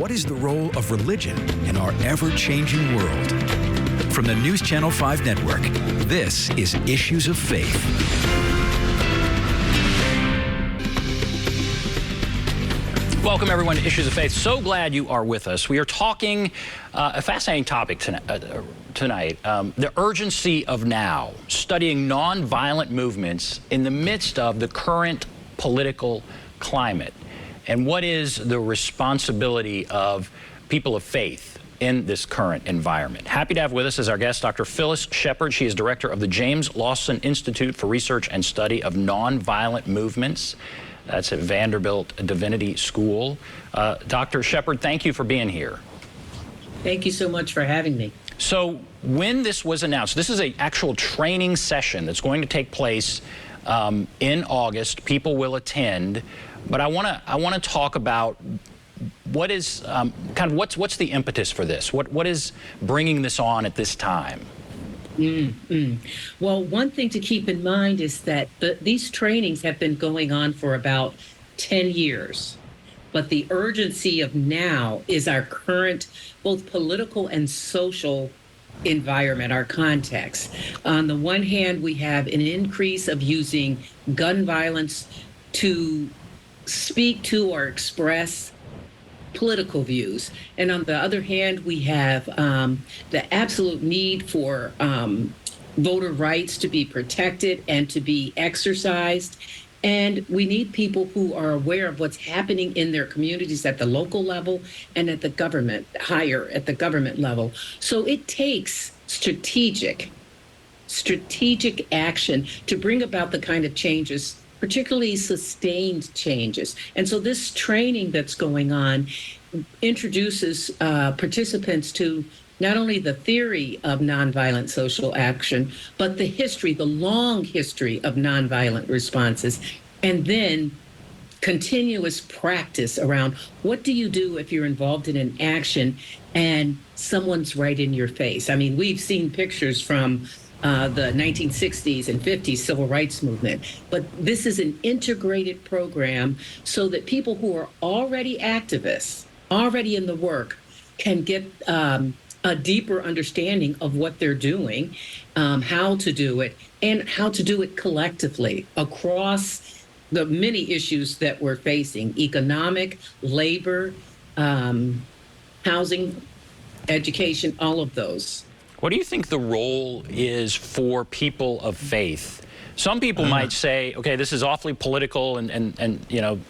What is the role of religion in our ever-changing world? From the News Channel 5 Network, this is Issues of Faith. Welcome, everyone, to Issues of Faith. So glad you are with us. We are talking a fascinating topic tonight, the urgency of now, studying nonviolent movements in the midst of the current political climate. And what is the responsibility of people of faith in this current environment? Happy to have with us as our guest Dr. Phillis Sheppard. She is director of the James Lawson Institute for Research and Study of Nonviolent Movements. That's at Vanderbilt Divinity School. Dr. Sheppard, thank you for being here. Thank you so much for having me. So when this was announced, this is an actual training session that's going to take place in August. People will attend, but I want to talk about what is what's the impetus for this? What is bringing this on at this time? Well, one thing to keep in mind is that these trainings have been going on for about 10 years. But the urgency of now is our current, both political and social environment, our context. On the one hand, we have an increase of using gun violence to speak to or express political views. And on the other hand, we have the absolute need for voter rights to be protected and to be exercised. And we need people who are aware of what's happening in their communities at the local level and at the government, higher at the government level. So it takes strategic action to bring about the kind of changes, particularly sustained changes. And so this training that's going on introduces participants to not only the theory of nonviolent social action, but the history, the long history of nonviolent responses, and then continuous practice around what do you do if you're involved in an action and someone's right in your face. I mean, we've seen pictures from the 1960s and 50s civil rights movement, but this is an integrated program so that people who are already activists, already in the work, can get a deeper understanding of what they're doing, how to do it, and how to do it collectively across the many issues that we're facing: economic, labor, housing, education, all of those. What do you think the role is for people of faith? Some people might say, okay, this is awfully political and you know,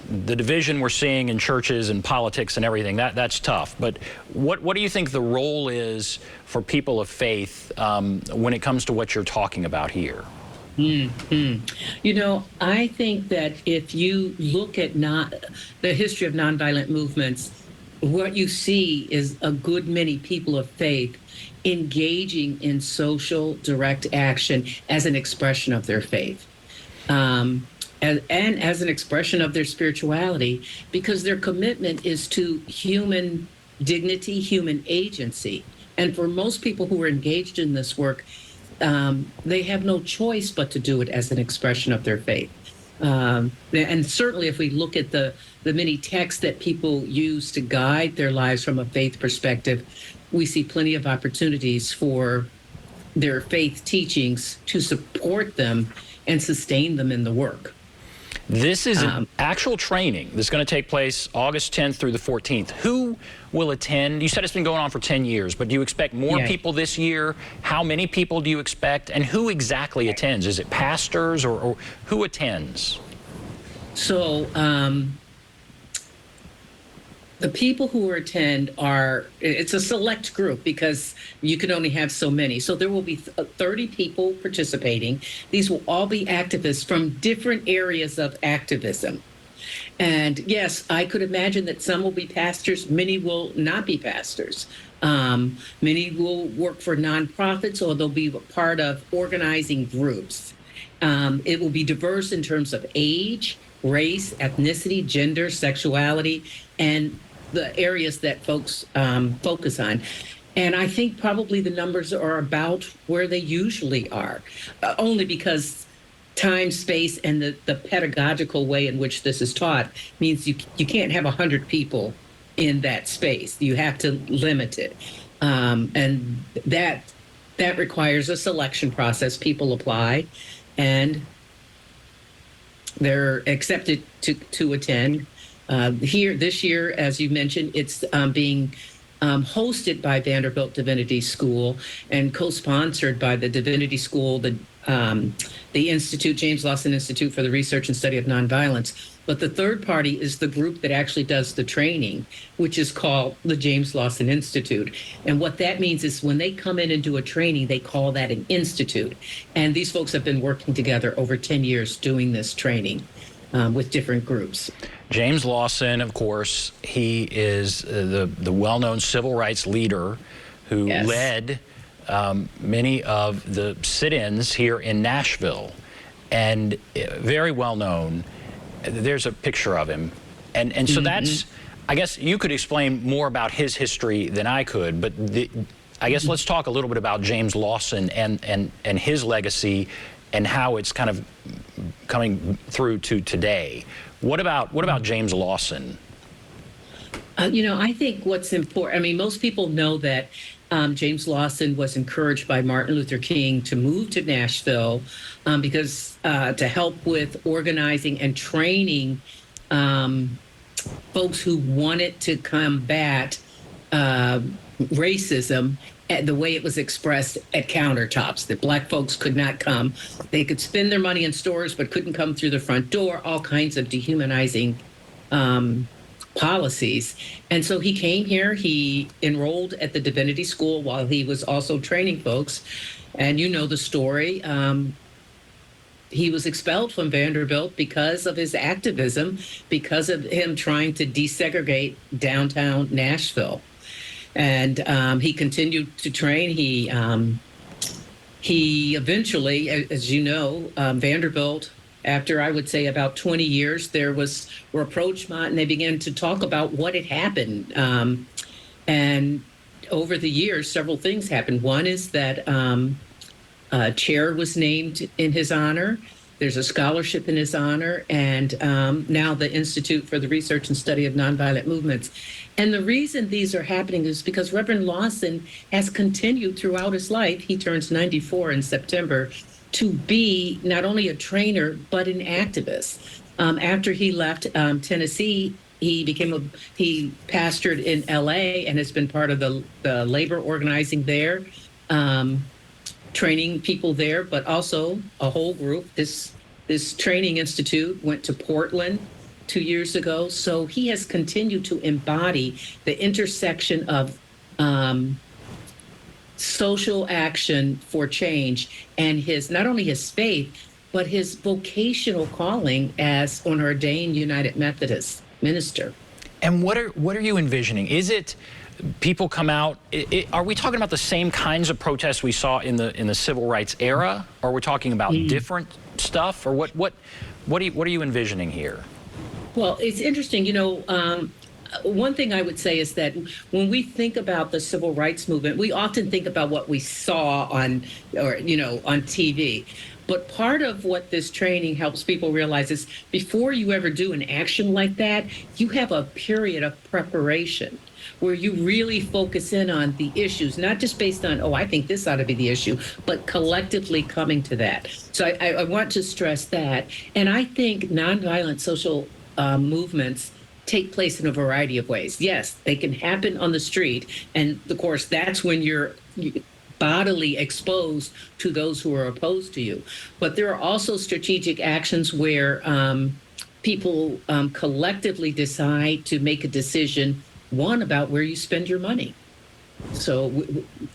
the division we're seeing in churches and politics and everything, that's tough. But what do you think the role is for people of faith when it comes to what you're talking about here? You know, I think that if you look at the history of nonviolent movements, what you see is a good many people of faith engaging in social direct action as an expression of their faith. And as an expression of their spirituality, because their commitment is to human dignity, human agency. And for most people who are engaged in this work, they have no choice but to do it as an expression of their faith. And certainly if we look at the many texts that people use to guide their lives from a faith perspective, we see plenty of opportunities for their faith teachings to support them and sustain them in the work. This is an actual training that's going to take place August 10th through the 14th. Who will attend? You said it's been going on for 10 years, but do you expect more people this year? How many people do you expect? And who exactly attends? Is it pastors or who attends? So the people who attend it's a select group because you can only have so many. So there will be 30 people participating. These will all be activists from different areas of activism. And yes, I could imagine that some will be pastors, many will not be pastors. Many will work for nonprofits or they'll be part of organizing groups. It will be diverse in terms of age, race, ethnicity, gender, sexuality, and the areas that folks focus on. And I think probably the numbers are about where they usually are, only because time, space, and the pedagogical way in which this is taught means you can't have 100 people in that space. You have to limit it. And that requires a selection process. People apply and they're accepted to attend. Here this year, as you mentioned, it's being hosted by Vanderbilt Divinity School and co-sponsored by the Divinity School, the Institute, James Lawson Institute for the Research and Study of Nonviolence. But the third party is the group that actually does the training, which is called the James Lawson Institute. And what that means is when they come in and do a training, they call that an institute. And these folks have been working together over 10 years doing this training with different groups. James Lawson, of course, he is the well-known civil rights leader who led many of the sit-ins here in Nashville, and very well-known. There's a picture of him. And so that's, I guess you could explain more about his history than I could, but I guess let's talk a little bit about James Lawson and his legacy and how it's kind of coming through to today. What about James Lawson? I think what's important, I mean, most people know that James Lawson was encouraged by Martin Luther King to move to Nashville because to help with organizing and training folks who wanted to combat racism the way it was expressed at countertops, that Black folks could not come. They could spend their money in stores but couldn't come through the front door, all kinds of dehumanizing policies. And so he came here, he enrolled at the Divinity School while he was also training folks. And you know the story. He was expelled from Vanderbilt because of his activism, because of him trying to desegregate downtown Nashville. And he continued to train. He eventually, as you know, Vanderbilt, after I would say about 20 years, there was rapprochement, and they began to talk about what had happened. And over the years, several things happened. One is that a chair was named in his honor. There's a scholarship in his honor, and now the Institute for the Research and Study of Nonviolent Movements. And the reason these are happening is because Reverend Lawson has continued throughout his life. He turns 94 in September, to be not only a trainer, but an activist. After he left Tennessee, he pastored in LA and has been part of the labor organizing there, training people there, but also a whole group. This training institute went to Portland 2 years ago. So he has continued to embody the intersection of social action for change and his, not only his faith, but his vocational calling as an ordained United Methodist minister. And what are you envisioning? Is it people come out? Are we talking about the same kinds of protests we saw in the civil rights era? Or are we talking about different stuff? Or what are you envisioning here? Well, it's interesting. One thing I would say is that when we think about the civil rights movement, we often think about what we saw on TV. But part of what this training helps people realize is before you ever do an action like that, you have a period of preparation where you really focus in on the issues, not just based on, I think this ought to be the issue, but collectively coming to that. So I want to stress that. And I think nonviolent social movements take place in a variety of ways. Yes, they can happen on the street. And of course, that's when you're bodily exposed to those who are opposed to you. But there are also strategic actions where people collectively decide to make a decision, one, about where you spend your money. So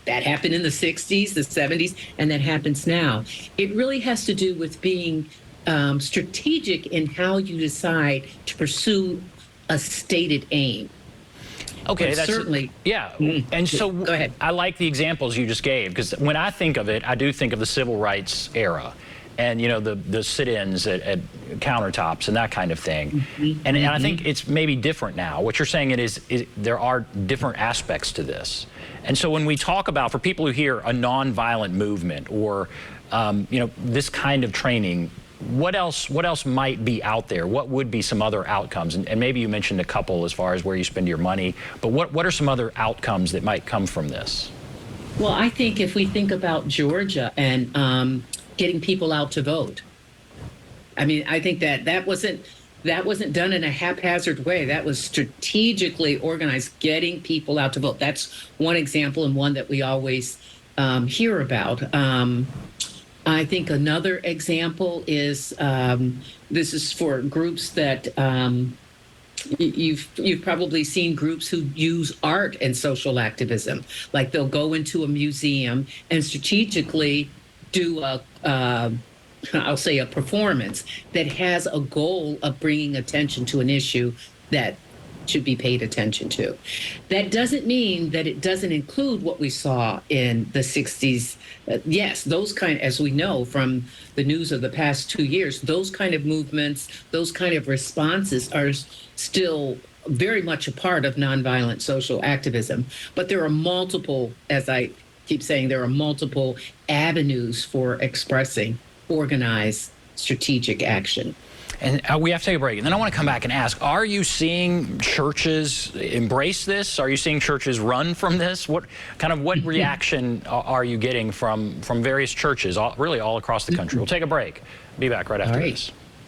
that happened in the 60s, the 70s, and that happens now. It really has to do with being strategic in how you decide to pursue a stated aim. Okay, but that's certainly. Yeah, and so Go ahead. I like the examples you just gave, because when I think of it, I do think of the civil rights era, and the sit-ins at countertops and that kind of thing. And I think it's maybe different now. What you're saying is there are different aspects to this. And so when we talk about, for people who hear a nonviolent movement or this kind of training, what else might be out there? What would be some other outcomes? And maybe you mentioned a couple as far as where you spend your money, but what are some other outcomes that might come from this? Well, I think if we think about Georgia and getting people out to vote, I mean, I think that wasn't done in a haphazard way. That was strategically organized, getting people out to vote. That's one example, and one that we always hear about. I think another example is this is for groups that you've probably seen groups who use art and social activism. Like they'll go into a museum and strategically do I'll say a performance that has a goal of bringing attention to an issue that should be paid attention to. That doesn't mean that it doesn't include what we saw in the 60s. Yes, those kind, as we know from the news of the past 2 years, those kind of movements, those kind of responses are still very much a part of nonviolent social activism. But there are multiple, as I keep saying, there are multiple avenues for expressing organized strategic action. And we have to take a break. And then I want to come back and ask, are you seeing churches embrace this? Are you seeing churches run from this? What reaction are you getting from various churches, really all across the country? We'll take a break. Be back right after this.